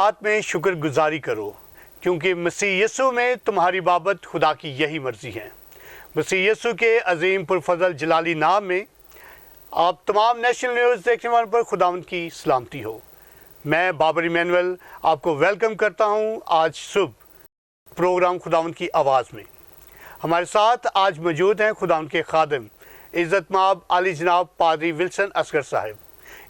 औकात में शुक्रगुजारी करो, क्योंकि मसीह यीशु में तुम्हारी बाबत खुदा की यही मर्ज़ी है। मसीह यीशु के अजीम पुरफजल जलाली नाम में आप तमाम नेशनल न्यूज़ देखने वालों पर खुदावंद की सलामती हो। मैं बाबर इमैनुअल आपको वेलकम करता हूं आज सुबह प्रोग्राम खुदावंद की आवाज़ में। हमारे साथ आज मौजूद हैं खुदावंद के खादिम इज़्ज़त माब आली जनाब पादरी विल्सन असगर साहब।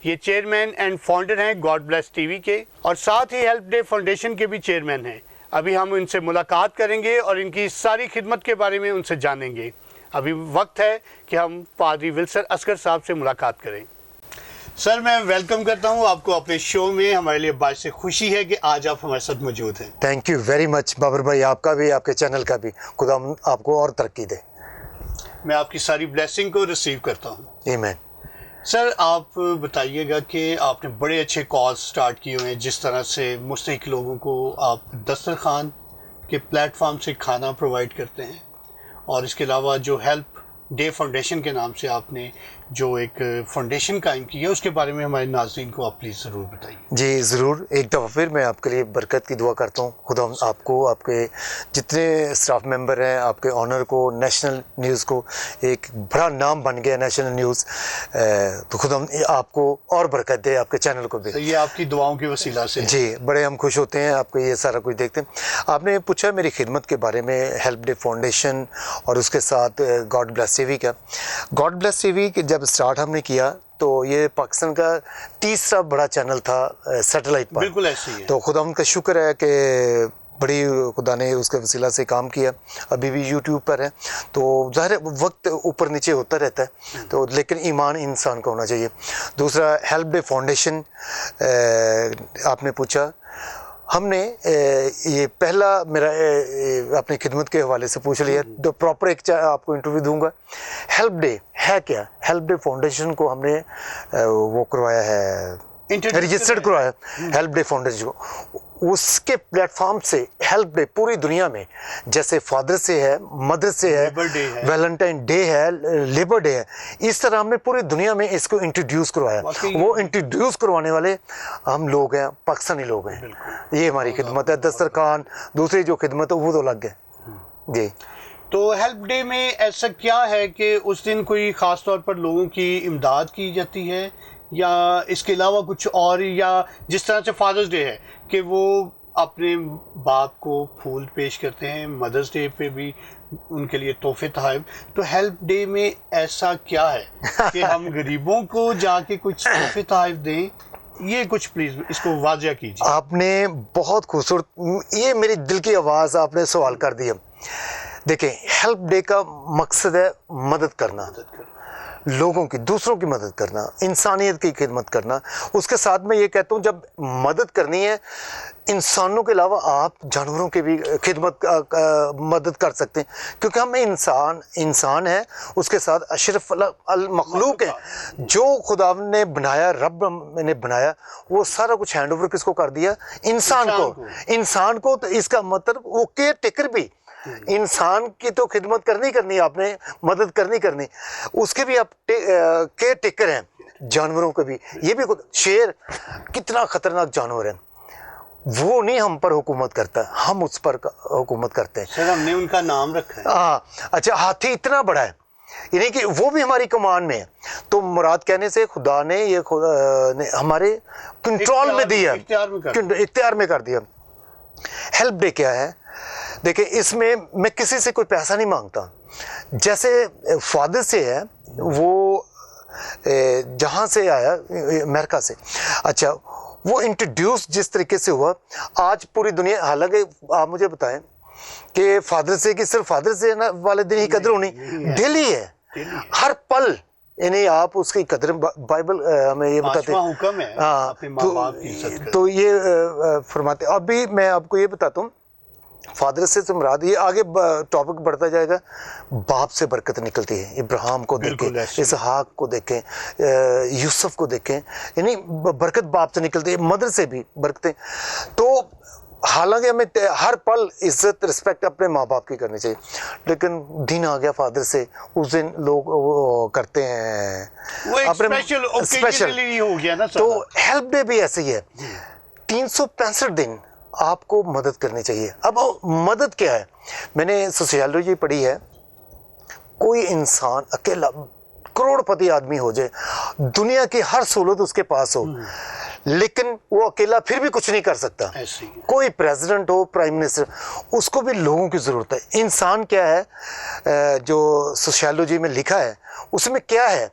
ये चेयरमैन एंड फाउंडर हैं गॉड ब्लेस टीवी के, और साथ ही हेल्प डे फाउंडेशन के भी चेयरमैन हैं। अभी हम इनसे मुलाकात करेंगे और इनकी सारी खिदमत के बारे में उनसे जानेंगे। अभी वक्त है कि हम पादरी विल्सन असगर साहब से मुलाकात करें। सर, मैं वेलकम करता हूं आपको अपने शो में। हमारे लिए बात से खुशी है कि आज आप हमारे साथ मौजूद हैं। Thank you very much Babar भाई, आपका भी, आपके चैनल का भी। खुदा आपको और तरक्की दे। मैं आपकी सारी ब्लेसिंग को रिसीव करता हूँ। आमीन। सर, आप बताइएगा कि आपने बड़े अच्छे कॉज स्टार्ट किए हुए हैं, जिस तरह से मुस्तहिक लोगों को आप दस्तरखान के प्लेटफॉर्म से खाना प्रोवाइड करते हैं, और इसके अलावा जो हेल्प डे फाउंडेशन के नाम से आपने जो एक फाउंडेशन कायम की है, उसके बारे में हमारे नाज़रीन को आप प्लीज़ ज़रूर बताइए। जी ज़रूर, एक दफ़ा फिर मैं आपके लिए बरकत की दुआ करता हूँ। खुदा आपको, आपके जितने स्टाफ मेंबर हैं, आपके ऑनर को, नेशनल न्यूज़ को, एक बड़ा नाम बन गया नेशनल न्यूज़, तो खुदा आपको और बरकत दे, आपके चैनल को भी। तो ये आपकी दुआओं के वसीला से जी, बड़े हम खुश होते हैं आपको ये सारा कुछ देखते हैं। आपने पूछा मेरी खिदमत के बारे में, हेल्प डे फाउंडेशन और उसके साथ गॉड ब्लेस टीवी का। गॉड ब्लेस टीवी के जब स्टार्ट हमने किया तो ये पाकिस्तान का तीसरा बड़ा चैनल था सैटेलाइट पर। बिल्कुल ऐसे ही है। तो खुदा उनका शुक्र है कि बड़ी खुदा ने उसके वसीला से काम किया। अभी भी यूट्यूब पर है, तो ज़ाहिर वक्त ऊपर नीचे होता रहता है, तो लेकिन ईमान इंसान का होना चाहिए। दूसरा हेल्प डे फाउंडेशन आपने पूछा, हमने ये पहला मेरा अपनी खिदमत के हवाले से पूछ लिया, तो प्रॉपर एक आपको इंटरव्यू दूंगा। हेल्प डे है क्या? हेल्प डे फाउंडेशन को हमने वो करवाया है, रजिस्टर्ड करवाया हेल्प डे फाउंडेशन को। उसके प्लेटफॉर्म से हेल्प डे पूरी दुनिया में, जैसे फादर्स डे है, मदर्स डे है, वैलेंटाइन डे है, लेबर डे है, इस तरह हमने पूरी दुनिया में इसको इंट्रोड्यूस करवाया। वो इंट्रोड्यूस करवाने वाले हम लोग हैं, पाकिस्तानी लोग हैं। ये हमारी खिदमत है। दस्तरखान दूसरी जो खिदमत है वो तो अलग है जी। तो हेल्प डे में ऐसा क्या है कि उस दिन कोई ख़ास तौर पर लोगों की इमदाद की जाती है, या इसके अलावा कुछ और? या जिस तरह से फादर्स डे है कि वो अपने बाप को फूल पेश करते हैं, मदर्स डे पे भी उनके लिए तोहफे तहफ़, तो हेल्प डे में ऐसा क्या है कि हम गरीबों को जाके कुछ तोहफे तहफ़ दें? ये कुछ प्लीज़ इसको वाज़िया कीजिए। आपने बहुत खूबसूरत, ये मेरी दिल की आवाज़ आपने सवाल कर दिया। देखें, हेल्प डे का मकसद है मदद करना, लोगों की, दूसरों की मदद करना, इंसानियत की खिदमत करना। उसके साथ मैं ये कहता हूँ, जब मदद करनी है, इंसानों के अलावा आप जानवरों की भी खिदमत मदद कर सकते हैं, क्योंकि हम इंसान है, उसके साथ अशरफ अल मखलूक है। जो खुदा ने बनाया, रब ने बनाया, वो सारा कुछ हैंड ओवर किसको कर दिया? इंसान को। तो इसका मतलब वो केयर टेकर भी, इंसान की तो खिदमत करनी आपने, मदद करनी, उसके भी आप केयर टेकर हैं, जानवरों के भी। ये भी शेर कितना खतरनाक जानवर है, वो नहीं हम पर हुकूमत करता, हम उस पर हुकूमत करते हैं। सर, हमने उनका नाम रखा है। हाँ, अच्छा, हाथी इतना बड़ा है, यानी कि वो भी हमारी कमान में है। तो मुराद कहने से खुदा ने ये ने हमारे कंट्रोल में दिया, इख्तियार में कर दिया। हेल्प डे क्या है? देखिए, इसमें मैं किसी से कोई पैसा नहीं मांगता। जैसे फादर से है, वो जहाँ से आया, अमेरिका से, अच्छा, वो इंट्रोड्यूस जिस तरीके से हुआ, आज पूरी दुनिया, हालांकि आप मुझे बताएं कि फादर से कि सिर्फ फादर से वाले दिन ही कदर होनी, डेली है, हर पल, यानी आप उसकी कदर, बाइबल हमें ये बताते हैं, हुक्म है अपने माँ बाप की इज्जत करें। तो ये फरमाते। अभी मैं आपको ये बताता हूँ, फादर से तो मुराद, ये आगे टॉपिक बढ़ता जाएगा, बाप से बरकत निकलती है। इब्राहिम को देखें, इसहाक को देखें, यूसुफ को देखें, यानी बरकत बाप से निकलती है, मदर से भी बरकतें। तो हालांकि हमें हर पल इज्जत रिस्पेक्ट अपने माँ बाप की करनी चाहिए, लेकिन दिन आ गया फादर से, उस दिन लोग वो करते हैं वो अपने स्पेशल हो गया ना। तो हेल्प डे भी ऐसे ही है 365 दिन आपको मदद करनी चाहिए. अब मदद क्या है, मैंने सोशियोलॉजी पढ़ी है. कोई इंसान अकेला करोड़पति आदमी हो जाए, दुनिया की हर सहूलत उसके पास हो, लेकिन वो अकेला फिर भी कुछ नहीं कर सकता. कोई प्रेसिडेंट हो, प्राइम मिनिस्टर, उसको भी लोगों की ज़रूरत है. इंसान क्या है, जो सोशियोलॉजी में लिखा है उसमें क्या है,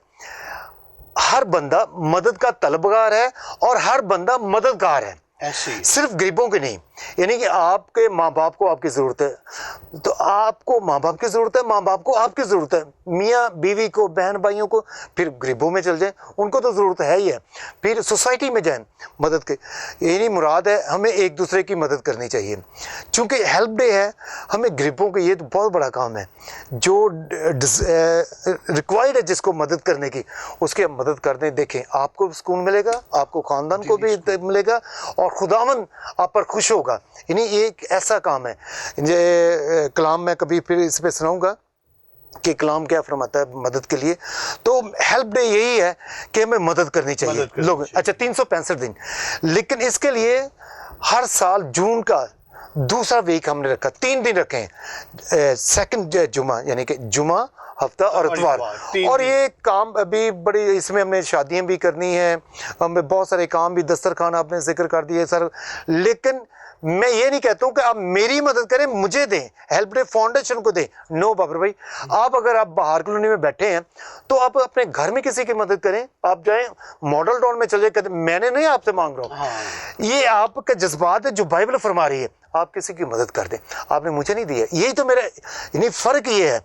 हर बंदा मदद का तलबगार है और हर बंदा मददगार है. सिर्फ गरीबों की नहीं, यानी कि आपके माँ बाप को आपकी ज़रूरत है तो आपको माँ बाप की ज़रूरत है, माँ बाप को आपकी ज़रूरत है, मियाँ बीवी को, बहन भाइयों को, फिर गरीबों में चल जाएं, उनको तो ज़रूरत है ही है, फिर सोसाइटी में जाएं मदद के. यही मुराद है, हमें एक दूसरे की मदद करनी चाहिए. चूँकि हेल्प डे है, हमें गरीबों के, ये तो बहुत बड़ा काम है, जो रिक्वायर्ड है जिसको मदद करने की, उसकी हम मदद कर दें. देखें, आपको भी सुकून मिलेगा, आपको ख़ानदान को भी मिलेगा और खुदावन आप पर खुश होगा. यानी एक ऐसा काम है. ये कलाम मैं कभी फिर इस पे सुनाऊंगा कि कलाम क्या फरमाता है मदद के लिए. तो हेल्प डे यही है कि हमें मदद करनी चाहिए लोग. अच्छा, 365 दिन, लेकिन इसके लिए हर साल जून का दूसरा वीक हमने रखा, 3 दिन रखे हैं. सेकंड जुमा, यानी कि जुमा, हफ्ता और इतवार. और ये काम अभी बड़ी, इसमें हमने शादियां भी करनी है, हमें बहुत सारे काम भी, दस्तरखान आपने जिक्र कर दिए सर. लेकिन मैं ये नहीं कहता हूँ कि आप मेरी मदद करें, मुझे दें, हेल्प डे फाउंडेशन को दें. नो बाबर भाई, आप अगर आप बाहर कॉलोनी में बैठे हैं तो आप अपने घर में किसी की मदद करें. आप जाएं मॉडल टाउन में चले जाए, मैंने नहीं आपसे मांग रहा हूँ, ये आपका जज्बात है जो बाइबल फरमा रही है. आप किसी की मदद कर दें, आपने मुझे नहीं दिया. यही तो मेरा, यानी फ़र्क ये है.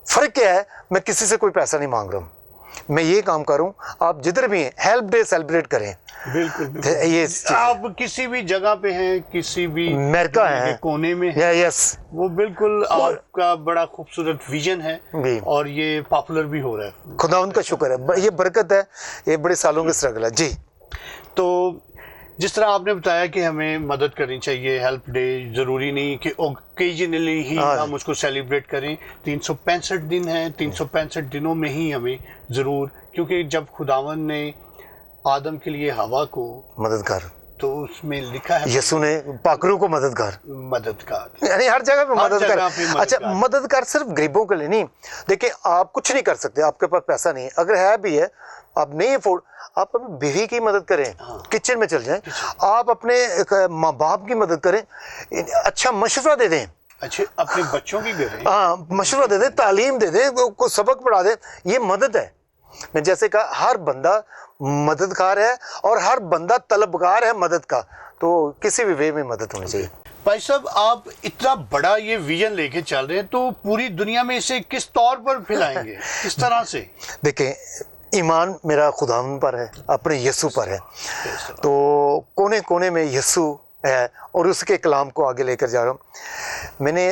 फ़र्क क्या है, मैं किसी से कोई पैसा नहीं मांग रहा हूँ, मैं ये काम करूँ. आप जिधर भी हैं हेल्प डे सेलिब्रेट करें. बिल्कुल. ये आप किसी भी जगह पे हैं, किसी भी अमेरिका है, कोने में है, यस, वो बिल्कुल आपका बड़ा खूबसूरत विजन है और ये पॉपुलर भी हो रहा है. खुदा उनका शुक्र है, ये बरकत है, ये बड़े सालों की स्ट्रगल है. जी. तो जिस तरह आपने बताया कि हमें मदद करनी चाहिए, हेल्प डे ज़रूरी नहीं कि ओकेजनली ही हम उसको सेलिब्रेट करें. 365 दिन हैं, 365 दिनों में ही हमें ज़रूर, क्योंकि जब खुदावन ने आदम के लिए हवा को मददगार, तो उसमें लिखा है यीशु ने पाकरों को मददगार, यानी हर जगह पे मददगार. अच्छा, मददगार सिर्फ गरीबों के लिए नहीं. देखिए, आप कुछ नहीं कर सकते, आपके पास पैसा नहीं है, अगर है भी है, आप नहीं अफोर्ड, आप अपनी बीवी की मदद करें, किचन में चल जाएं. आप अपने माँ बाप की मदद करें, अच्छा मशवरा दे दें, अच्छे अपने बच्चों की दे दें, हाँ मशवरा दे दें, तालीम दे दें, को सबक पढ़ा दें. ये मदद है. मैं जैसे कहा, हर बंदा मददगार है और हर बंदा तलबगार है मदद का. तो किसी भी वे में मदद होनी चाहिए. भाई साहब, आप इतना बड़ा ये विजन लेके चल रहे हैं, तो पूरी दुनिया में इसे किस तौर पर फैलाएंगे, किस तरह से? देखें, ईमान मेरा खुदावन पर है, अपने यीशु पर है. तो कोने कोने में यीशु है और उसके कलाम को आगे लेकर जा रहा हूँ. मैंने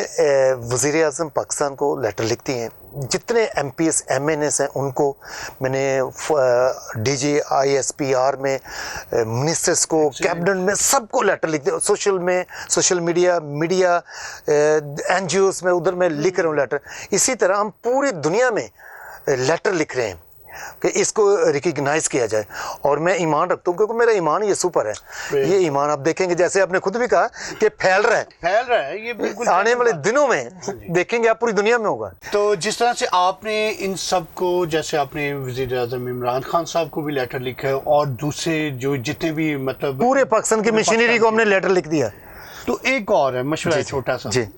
वज़ीर आज़म पाकिस्तान को लेटर लिख दिए हैं, जितने MPs MNS हैं उनको मैंने, DG ISPR में मिनिस्टर्स को, कैबिनेट में सबको लेटर लिख दिया. सोशल मीडिया NGOs में, उधर मैं लिख रहा हूँ लेटर. इसी तरह हम पूरी दुनिया में लेटर लिख रहे हैं कि इसको रिकग्नाइज किया जाए. और मैं ईमान रखता हूँ क्योंकि मेरा ईमान यीशु पर है. ये ईमान आप देखेंगे, जैसे आपने खुद भी कहा कि फैल रहा है, ये बिल्कुल आने वाले दिनों में देखेंगे आप पूरी दुनिया में होगा. तो जिस तरह से आपने इन सब को, जैसे आपने वज़ीर आज़म इमरान खान साहब को भी लेटर लिखा है और दूसरे जो जितने भी, मतलब पूरे पाकिस्तान की मशीनरी को हमने लेटर लिख दिया. तो एक और है मशवरा छोटा सा जी.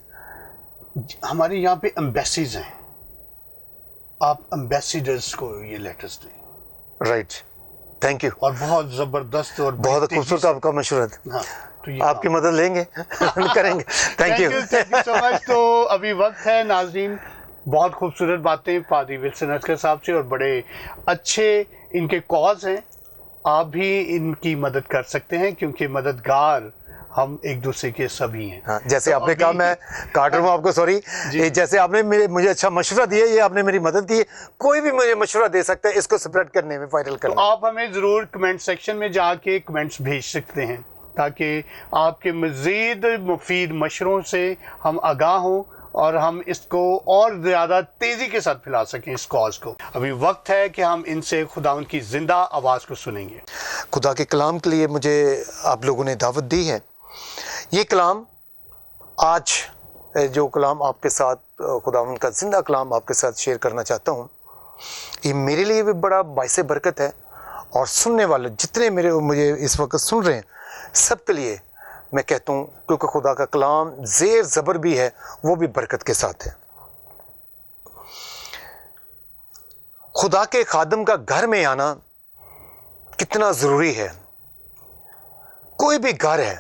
हमारे यहाँ पे एम्बेसीज हैं, आप एम्बेसडर्स को ये लेटर्स दें. Right, thank you. और बहुत ज़बरदस्त और बहुत खूबसूरत आपका मशवरा. हाँ, तो आपकी मदद लेंगे करेंगे. Thank you so much. तो अभी वक्त है नाज़रीन, बहुत खूबसूरत बातें पादरी विल्सन अस्कर साहब से, और बड़े अच्छे इनके कॉज हैं. आप भी इनकी मदद कर सकते हैं क्योंकि मददगार हम एक दूसरे के सभी हैं. हाँ, जैसे तो आपने कहा, मैं काट रहा हूँ आपको, सॉरी. जैसे आपने मुझे अच्छा मशवरा दिया, ये आपने मेरी मदद की. कोई भी मुझे मशवरा दे सकता है इसको स्प्रेड करने में, वायरल करने में. तो आप हमें ज़रूर कमेंट सेक्शन में जाके कमेंट्स भेज सकते हैं ताकि आपके मज़ीद मुफीद मशवरों से हम आगाह हों اور ہم اس کو اور زیادہ تیزی کے ساتھ پھیلا سکیں اس کاز کو۔ ابھی وقت ہے کہ ہم ان سے خداوند کی زندہ آواز کو سنیں گے۔ خدا کے کلام کے لیے مجھے آپ لوگوں نے دعوت دی ہے۔ یہ کلام آج جو کلام آپ کے ساتھ خداوند کا زندہ کلام آپ کے ساتھ شیئر کرنا چاہتا ہوں، یہ میرے لیے بھی بڑا باعث برکت ہے، اور سننے والے جتنے مجھے اس وقت سن رہے ہیں سب کے لیے میں کہتا ہوں، کیونکہ خدا کا کلام زیر زبر بھی ہے، وہ بھی برکت کے ساتھ ہے۔ خدا کے خادم کا گھر میں آنا کتنا ضروری ہے۔ کوئی بھی گھر ہے،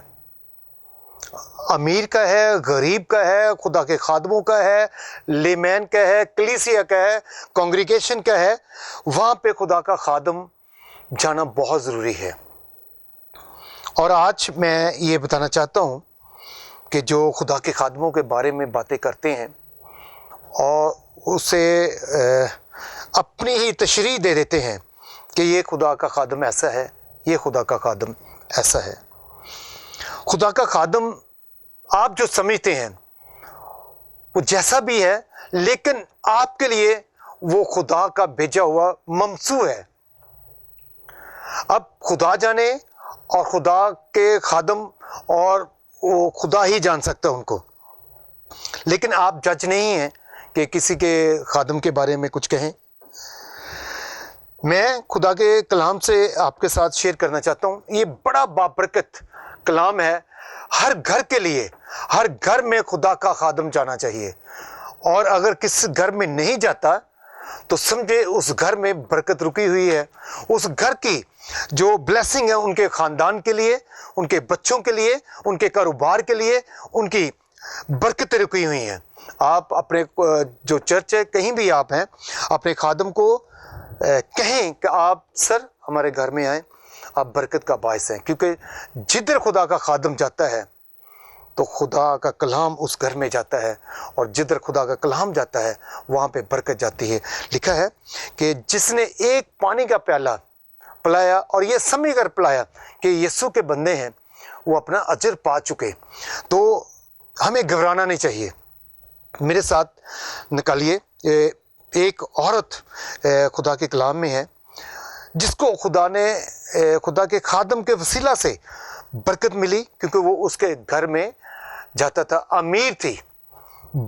امیر کا ہے، غریب کا ہے، خدا کے خادموں کا ہے، لیمین کا ہے، کلیسیا کا ہے، کانگریگیشن کا ہے، وہاں پہ خدا کا خادم جانا بہت ضروری ہے۔ اور آج میں یہ بتانا چاہتا ہوں کہ جو خدا کے خادموں کے بارے میں باتیں کرتے ہیں اور اسے اپنی ہی تشریح دے دیتے ہیں کہ یہ خدا کا خادم ایسا ہے، یہ خدا کا خادم ایسا ہے۔ خدا کا خادم آپ جو سمجھتے ہیں وہ جیسا بھی ہے، لیکن آپ کے لیے وہ خدا کا بھیجا ہوا ممسو ہے۔ اب خدا جانے اور خدا کے خادم، اور وہ خدا ہی جان سکتا ہے ان کو، لیکن آپ جج نہیں ہیں کہ کسی کے خادم کے بارے میں کچھ کہیں۔ میں خدا کے کلام سے آپ کے ساتھ شیئر کرنا چاہتا ہوں، یہ بڑا بابرکت کلام ہے ہر گھر کے لیے۔ ہر گھر میں خدا کا خادم جانا چاہیے، اور اگر کس گھر میں نہیں جاتا تو سمجھے اس گھر میں برکت رکی ہوئی ہے، اس گھر کی جو بلیسنگ ہے ان کے خاندان کے لیے، ان کے بچوں کے لیے، ان کے کاروبار کے لیے، ان کی برکتیں رکی ہوئی ہیں۔ آپ اپنے جو چرچ ہے، کہیں بھی آپ ہیں، اپنے خادم کو کہیں کہ آپ سر ہمارے گھر میں آئیں، آپ برکت کا باعث ہیں، کیونکہ جدھر خدا کا خادم جاتا ہے تو خدا کا کلام اس گھر میں جاتا ہے، اور جدھر خدا کا کلام جاتا ہے وہاں پہ برکت جاتی ہے۔ لکھا ہے کہ جس نے ایک پانی کا پیالہ پلایا اور یہ سمجھ کر پلایا کہ یسوع کے بندے ہیں، وہ اپنا اجر پا چکے۔ تو ہمیں گھبرانا نہیں چاہیے۔ میرے ساتھ نکالیے ایک عورت خدا کے کلام میں ہے جس کو خدا کے خادم کے وسیلہ سے برکت ملی، کیونکہ وہ اس کے گھر میں جاتا تھا۔ امیر تھی،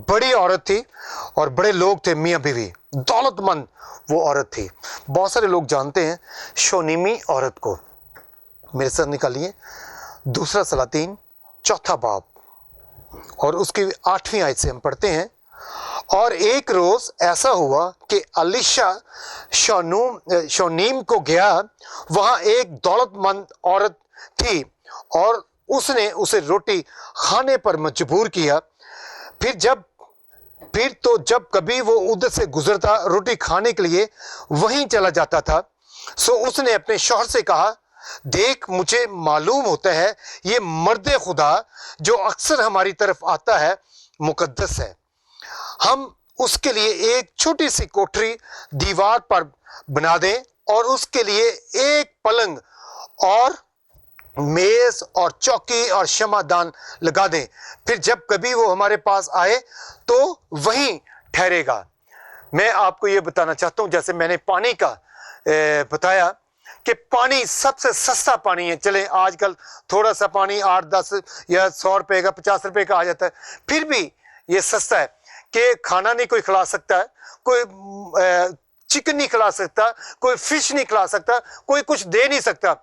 بڑی عورت تھی، اور بڑے لوگ تھے، میاں بیوی، دولت مند وہ عورت تھی۔ بہت سارے لوگ جانتے ہیں شونیمی عورت کو۔ میرے ساتھ نکالیے دوسرا سلاطین 4 باب اور اس کی 8ویں آیت سے ہم پڑھتے ہیں۔ اور ایک روز ایسا ہوا کہ الیشا شونیم کو گیا، وہاں ایک دولت مند عورت تھی اور اس نے اسے روٹی کھانے پر مجبور کیا۔ پھر تو جب کبھی وہ ادھر سے گزرتا روٹی کھانے کے لیے وہیں چلا جاتا تھا، سو اس نے اپنے شوہر سے کہا، دیکھ مجھے معلوم ہوتا ہے یہ مرد خدا جو اکثر ہماری طرف آتا ہے مقدس ہے، ہم اس کے لیے ایک چھوٹی سی کوٹری دیوار پر بنا دیں اور اس کے لیے ایک پلنگ اور میز اور چوکی اور شمعدان لگا دیں، پھر جب کبھی وہ ہمارے پاس آئے تو وہیں ٹھہرے گا۔ میں آپ کو یہ بتانا چاہتا ہوں، جیسے میں نے پانی کا بتایا کہ پانی سب سے سستا پانی ہے۔ چلیں آج کل تھوڑا سا پانی 8-10 یا 100 روپے کا 50 روپے کا آ جاتا ہے، پھر بھی یہ سستا ہے کہ کھانا نہیں کوئی کھلا سکتا ہے، کوئی چکن نہیں کھلا سکتا، کوئی فش نہیں کھلا سکتا، کوئی کچھ دے نہیں سکتا۔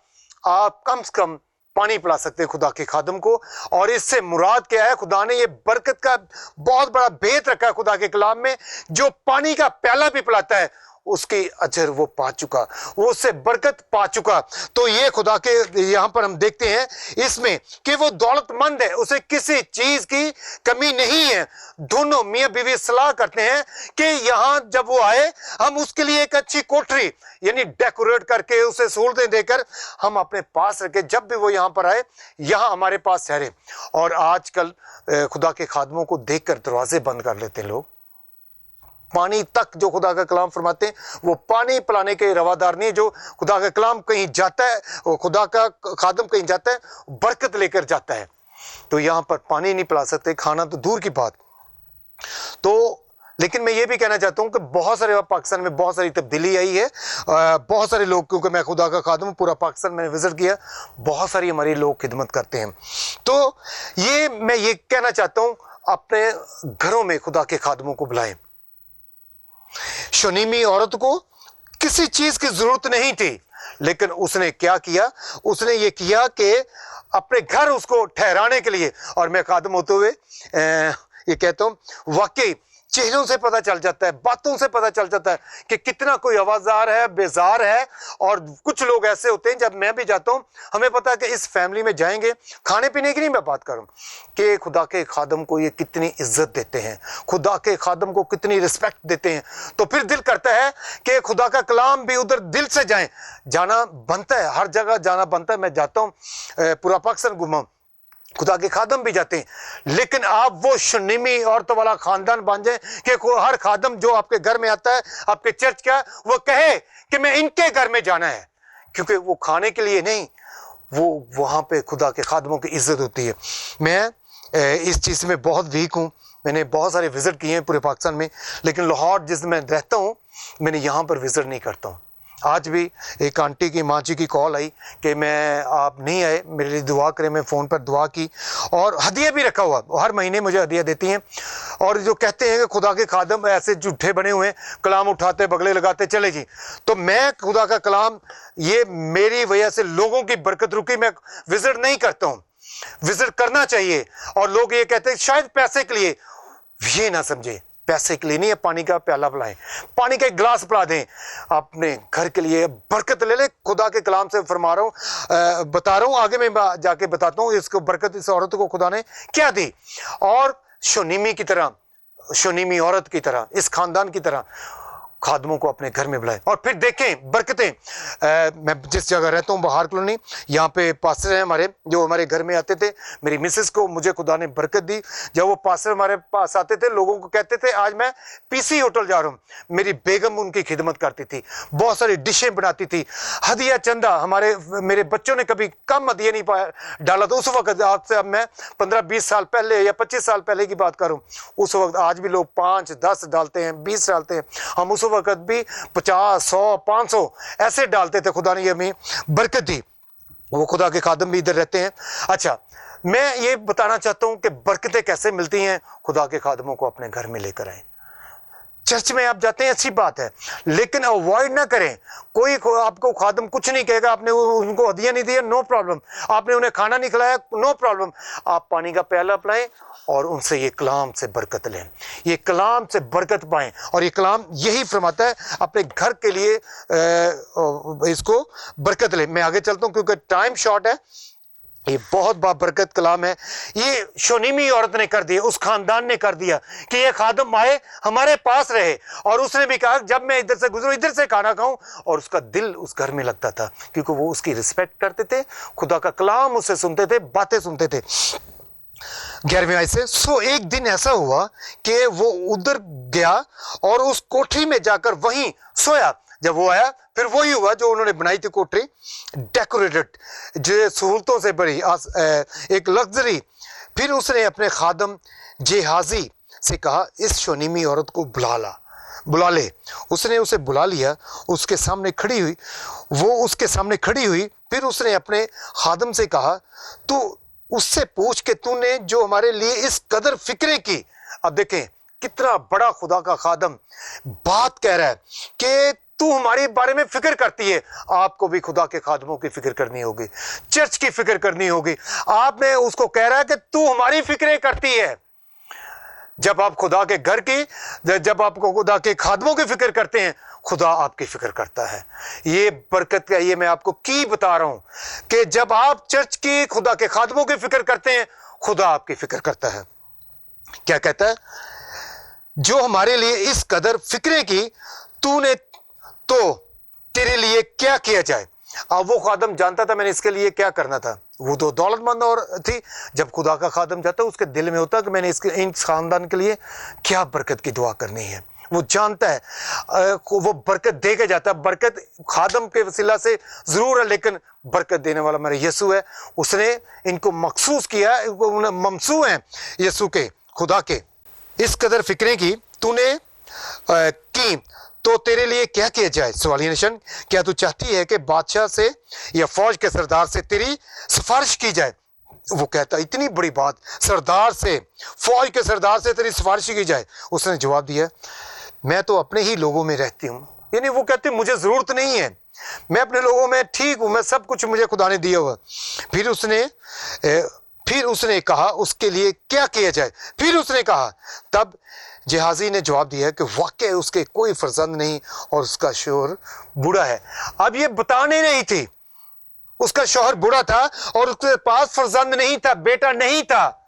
آپ کم سے کم پانی پلا سکتے ہیں خدا کے خادم کو، اور اس سے مراد کیا ہے؟ خدا نے یہ برکت کا بہت بڑا بھید رکھا ہے خدا کے کلام میں، جو پانی کا پیالہ بھی پلاتا ہے اس کی اجر وہ پا چکا، وہ اس سے برکت پا چکا۔ تو یہ خدا کے یہاں پر ہم دیکھتے ہیں اس میں کہ وہ دولت مند ہے، اسے کسی چیز کی کمی نہیں ہے۔ دونوں میاں بیوی صلاح کرتے ہیں کہ یہاں جب وہ آئے ہم اس کے لیے ایک اچھی کوٹری یعنی ڈیکوریٹ کر کے اسے سہولتیں دے کر ہم اپنے پاس رکھے، جب بھی وہ یہاں پر آئے یہاں ہمارے پاس ٹھہرے۔ اور آج کل خدا کے خادموں کو دیکھ کر دروازے بند کر لیتے ہیں لوگ۔ پانی تک جو خدا کا کلام فرماتے ہیں وہ پانی پلانے کے روادار نہیں ہے۔ جو خدا کا کلام کہیں جاتا ہے، وہ خدا کا خادم کہیں جاتا ہے برکت لے کر جاتا ہے، تو یہاں پر پانی نہیں پلا سکتے، کھانا تو دور کی بات۔ تو لیکن میں یہ بھی کہنا چاہتا ہوں کہ بہت سارے پاکستان میں بہت ساری تبدیلی آئی ہے. بہت سارے لوگ, کیونکہ میں خدا کا خادم ہوں, پورا پاکستان میں نے وزٹ کیا, بہت ساری ہمارے لوگ خدمت کرتے ہیں. تو میں یہ کہنا چاہتا ہوں, اپنے گھروں میں خدا کے خادموں کو بلائیں. شونیمی عورت کو کسی چیز کی ضرورت نہیں تھی, لیکن اس نے کیا کیا, اس نے یہ کیا کہ اپنے گھر اس کو ٹھہرانے کے لیے. اور میں خادم ہوتے ہوئے یہ کہتا ہوں, واقعی چہروں سے پتہ چل جاتا ہے, باتوں سے پتہ چل جاتا ہے کہ کتنا کوئی آوازدار ہے, بیزار ہے. اور کچھ لوگ ایسے ہوتے ہیں, جب میں بھی جاتا ہوں, ہمیں پتہ ہے کہ اس فیملی میں جائیں گے, کھانے پینے کی نہیں میں بات کروں, کہ خدا کے خادم کو یہ کتنی عزت دیتے ہیں, خدا کے خادم کو کتنی رسپیکٹ دیتے ہیں. تو پھر دل کرتا ہے کہ خدا کا کلام بھی ادھر دل سے جائیں. جانا بنتا ہے, ہر جگہ جانا بنتا ہے. میں جاتا ہوں, پورا پاکستان گھوما, خدا کے خادم بھی جاتے ہیں, لیکن آپ وہ شنیمی عورتوں والا خاندان بن جائیں کہ ہر خادم جو آپ کے گھر میں آتا ہے, آپ کے چرچ کا, وہ کہے کہ میں ان کے گھر میں جانا ہے, کیونکہ وہ کھانے کے لیے نہیں, وہ وہاں پہ خدا کے خادموں کی عزت ہوتی ہے. میں اس چیز میں بہت ویک ہوں. میں نے بہت سارے وزٹ کیے ہیں پورے پاکستان میں, لیکن لاہور جس میں رہتا ہوں, میں نے یہاں پر وزٹ نہیں کرتا ہوں. آج بھی ایک آنٹی کی, ماں جی کی کال آئی کہ آپ نہیں آئے, میرے لیے دعا کریں. میں فون پر دعا کی, اور ہدیہ بھی رکھا ہوا, ہر مہینے مجھے ہدیہ دیتی ہیں. اور جو کہتے ہیں کہ خدا کے خادم ایسے جھوٹے بنے ہوئے ہیں, کلام اٹھاتے بگلے لگاتے چلے جی. تو میں خدا کا کلام, یہ میری وجہ سے لوگوں کی برکت رکی, میں وزٹ نہیں کرتا ہوں. وزٹ کرنا چاہیے. اور لوگ یہ کہتے ہیں شاید پیسے کے لیے, یہ نہ سمجھے, پیسے کے لیے نہیں ہے. پانی کا پیالہ پلائیں, پانی کا ایک گلاس پلا دیں, اپنے گھر کے لیے برکت لے لیں. خدا کے کلام سے فرما رہا ہوں, بتا رہا ہوں, آگے میں جا کے بتاتا ہوں اس کو برکت اس عورت کو خدا نے کیا دی. اور شونیمی کی طرح, شونیمی عورت کی طرح, اس خاندان کی طرح خادموں کو اپنے گھر میں بلائیں. اور پھر دیکھیں برکتیں. میں جس جگہ رہتا ہوں, بہار کالونی, یہاں پہ پاسٹر ہیں ہمارے جو ہمارے گھر میں آتے تھے. میری مسز کو مجھے خدا نے برکت دی. جب وہ پاسٹر ہمارے پاس آتے تھے, لوگوں کو کہتے تھے آج میں PC ہوٹل جا رہا ہوں. میری بیگم ان کی خدمت کرتی تھی, بہت ساری ڈشیں بناتی تھی. ہدیہ چندہ, میرے بچوں نے کبھی کم ہدیہ نہیں ڈالا. تو اس وقت, آج سے اب میں 15-20 سال پہلے یا 25 سال پہلے کی بات کروں, اس وقت, آج بھی لوگ 5-10 ڈالتے ہیں, 20 ڈالتے ہیں. ہم اس وقت بھی 50-100-500 ایسے ڈالتے تھے. خدا نے یہ ہمیں برکت دی. وہ خدا کے خادم بھی ادھر رہتے ہیں. اچھا, میں یہ بتانا چاہتا ہوں کہ برکتیں کیسے ملتی ہیں. خدا کے خادموں کو اپنے گھر میں لے کر آئیں. چرچ میں آپ جاتے ہیں, اچھی بات ہے, لیکن اوائڈ نہ کریں. کوئی آپ کو خادم کچھ نہیں کہے گا, آپ نے ان کو ہدیہ نہیں دیا, نو پرابلم. آپ نے انہیں کھانا نہیں کھلایا, نو پرابلم. آپ پانی کا پیالہ پلائیں اور ان سے یہ کلام سے برکت لیں, یہ کلام سے برکت پائیں. اور یہ کلام یہی فرماتا ہے, اپنے گھر کے لیے اس کو برکت لیں. میں آگے چلتا ہوں کیونکہ ٹائم شارٹ ہے. یہ بہت بابرکت کلام ہے. یہ شونیمی عورت نے کر دیا, اس خاندان نے کر دیا کہ یہ خادم آئے, ہمارے پاس رہے. اور اس نے بھی کہا جب میں ادھر سے گزروں, ادھر سے کھانا کھاؤں. اور اس کا دل اس گھر میں لگتا تھا, کیونکہ وہ اس کی رسپیکٹ کرتے تھے, خدا کا کلام اس سے سنتے تھے, باتیں سنتے تھے. 11ویں آیت سے, ایک دن ایسا ہوا کہ وہ ادھر گیا اور اس کوٹری میں جا کر وہیں سویا. جب وہ آیا, پھر وہی ہوا جو انہوں نے بنائی تھی کوٹری, ڈیکوریٹڈ, جو سہولتوں سے بڑی, ایک لگژری. پھر اس نے اپنے خادم جہازی سے کہا, اس شونیمی عورت کو بلا لے. اس نے اسے بلا لیا, اس کے سامنے کھڑی ہوئی, وہ اس کے سامنے کھڑی ہوئی. پھر اس نے اپنے خادم سے کہا, تو اس سے پوچھ کہ تو نے جو ہمارے لیے اس قدر فکریں کی. اب دیکھیں کتنا بڑا خدا کا خادم بات کہہ رہا ہے کہ تو ہمارے بارے میں فکر کرتی ہے. آپ کو بھی خدا کے خادموں کی فکر کرنی ہوگی, چرچ کی فکر کرنی ہوگی. آپ نے اس کو کہہ رہا ہے کہ تو ہماری فکریں کرتی ہے. جب آپ خدا کے گھر کی, جب آپ کو خدا کے خادموں کی فکر کرتے ہیں, خدا آپ کی فکر کرتا ہے. یہ برکت کا, یہ میں آپ کو کی بتا رہا ہوں کہ جب آپ چرچ کی, خدا کے خادموں کی فکر کرتے ہیں, خدا آپ کی فکر کرتا ہے. کیا کہتا ہے, جو ہمارے لیے اس قدر فکریں کی, تو نے تو تیرے لیے کیا کیا جائے. اب وہ خادم جانتا تھا میں نے اس کے لیے کیا کرنا تھا. وہ تو دولت مند اور تھی. جب خدا کا خادم جاتا اس کے دل میں ہوتا کہ میں نے ان خاندان کے لیے کیا برکت کی دعا کرنی ہے. وہ جانتا ہے, وہ برکت دے کے جاتا ہے. برکت خادم کے وسیلہ سے ضرور ہے, لیکن برکت دینے والا میرا یسوع ہے. اس نے ان کو مخصوص کیا, ممسو ہیں یسوع کے, خدا کے. इस कदर फिक्रें की तूने की तो तेरे लिए क्या किया जाए। सवालिया निशान, क्या तू चाहती है कि बादशाह से या फौज के सरदार से तेरी सिफारिश की जाए। वो कहता इतनी बड़ी बात, सरदार से, फौज के सरदार से तेरी सिफारिश की जाए। उसने जवाब दिया मैं तो अपने ही लोगों में रहती हूँ। यानी वो कहते मुझे ज़रूरत नहीं है, मैं अपने लोगों में ठीक हूँ, मैं सब कुछ मुझे खुदा ने दिया हुआ। फिर उसने कहा उसके लिए क्या किया जाए। फिर उसने कहा, तब जहाजी ने जवाब दिया कि वाकई उसके कोई फर्जंद नहीं और उसका शौहर बूढ़ा है। अब ये बताने नहीं थी, उसका शौहर बूढ़ा था और उसके पास फर्जंद नहीं था, बेटा नहीं था।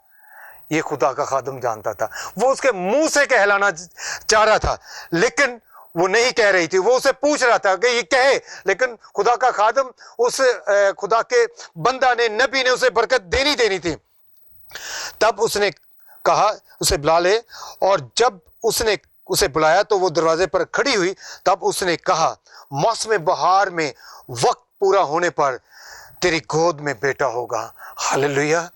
ये खुदा का खादम जानता था। वो उसके मुंह से कहलाना चाह रहा था लेकिन वो नहीं कह रही थी। वो उसे पूछ रहा था कि ये कहे, लेकिन खुदा का खादम, उस खुदा के बंदा ने, नबी ने उसे बरकत देनी थी। तब उसने कहा उसे बुला ले, और जब उसने उसे बुलाया तो वो दरवाजे पर खड़ी हुई। तब उसने कहा मौसम बहार में वक्त पूरा होने पर तेरी गोद में बेटा होगा। हालेलुया।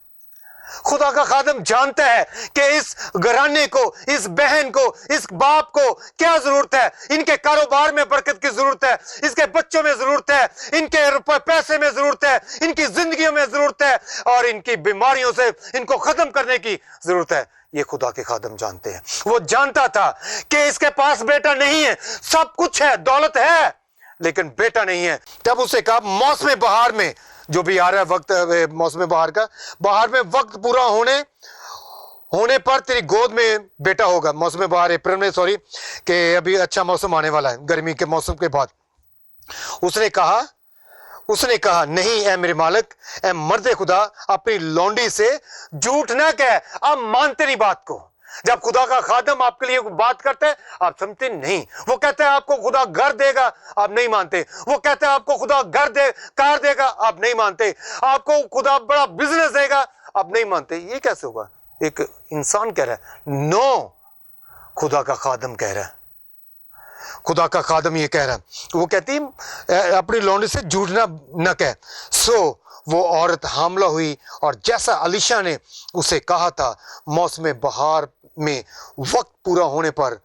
खुदा का खादम जानता है कि इस घराने को, इस बहन को, इस बाप को क्या जरूरत है। इनके कारोबार में बरकत की जरूरत है, इसके बच्चों में जरूरत है, इनके पैसे में जरूरत है, इनकी जिंदगियों में जरूरत है, और इनकी बीमारियों से इनको खत्म करने की जरूरत है। ये खुदा के खादम जानते हैं। वो जानता था कि इसके पास बेटा नहीं है, सब कुछ है, दौलत है, लेकिन बेटा नहीं है। तब उसे कहा मौसम बहार में, जो भी आ रहा है वक्त, मौसम बहार का, बहार में वक्त पूरा होने पर तेरी गोद में बेटा होगा। मौसम बहार अप्रैल में, सॉरी, कि अभी अच्छा मौसम आने वाला है, गर्मी के मौसम के बाद। उसने कहा नहीं ए मेरे मालिक, ए मर्दे खुदा, अपनी लौंडी से झूठ ना कह। आप मानते नहीं बात को। जब खुदा का खादम आपके लिए बात करता है आप समझते नहीं। वो कहता है आपको खुदा घर देगा, आप नहीं मानते। वो कहता है आपको खुदा कार देगा, आप नहीं मानते। आपको खुदा बड़ा बिजनेस देगा, आप नहीं मानते। ये कैसे होगा? एक इंसान कह रहा है, नो, खुदा का खादम कह रहा है। खुदा का खादम ये कह रहा है। वो कहती अपनी लौंडी से झूठ ना कह। सो वो औरत हामला हुई, और जैसा अलीशा ने उसे कहा था, मौसम बहार में वक्त पूरा होने पर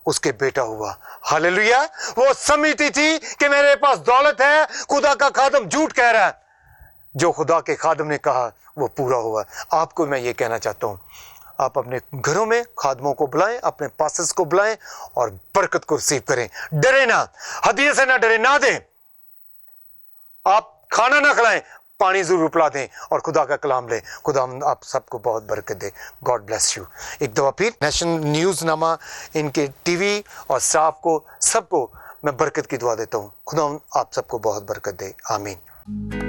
उसके बेटा हुआ। हालेलुया। वो समझती थी कि मेरे पास दौलत है, खुदा का खादम झूठ कह रहा है। जो खुदा के खादम ने कहा वो पूरा हुआ। आपको मैं ये कहना चाहता हूँ, आप अपने घरों में खादमों को बुलाएं, अपने पासेस को बुलाएं और बरकत को रिसीव करें। डरे ना, हदिये से ना डरे, ना दें। आप खाना ना खिलाएं, पानी जरूर पिला दें और खुदा का कलाम लें। खुदा आप सबको बहुत बरकत दे। God bless you. एक दफा फिर नेशनल न्यूज़ नामा, इनके टीवी और स्टाफ को, सबको मैं बरकत की दुआ देता हूँ। खुदा आप सबको बहुत बरकत दे। आमीन।